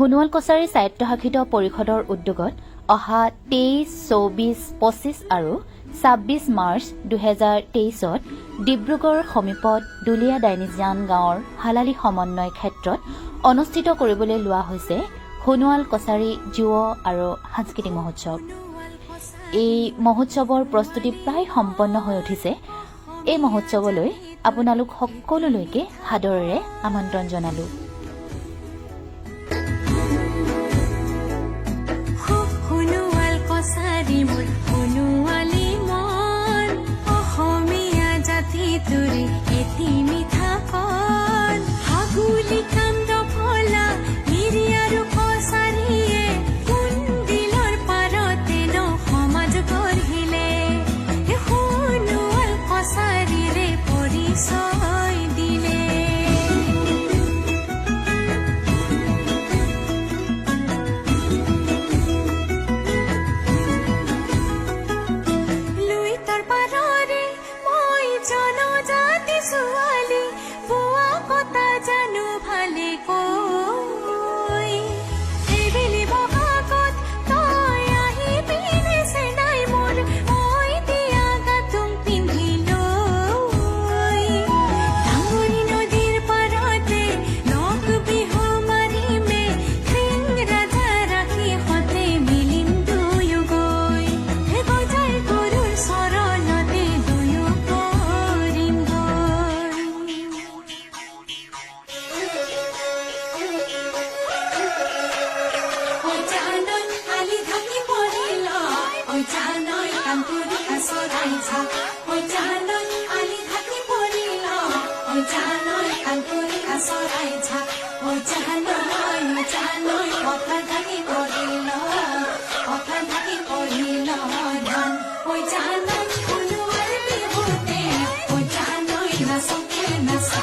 সোণোৱাল কছাৰী স্বায়ত্তশাসিত পৰিষদৰ উদ্যোগত অহা 23, 24, 25 আৰু 26 মাৰ্চ 2023ত ডিব্ৰুগড় সমীপত দুলীয়া ডাইনিজান গাঁৱৰ হালালি সমন্বয় ক্ষেত্ৰত অনুষ্ঠিত কৰিবলৈ লোৱা হৈছে সোণোৱাল কছাৰী যুৱ আৰু সাংস্কৃতিক মহোৎসৱ। এই মহোৎসৱৰ প্ৰস্তুতি প্ৰায় সম্পন্ন হৈ উঠিছে। এই মহোৎসৱলৈ আপোনালোক সকলোলৈকে সাদৰেৰে আমন্ত্ৰণ জনালো।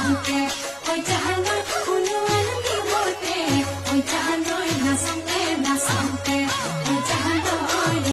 Okay.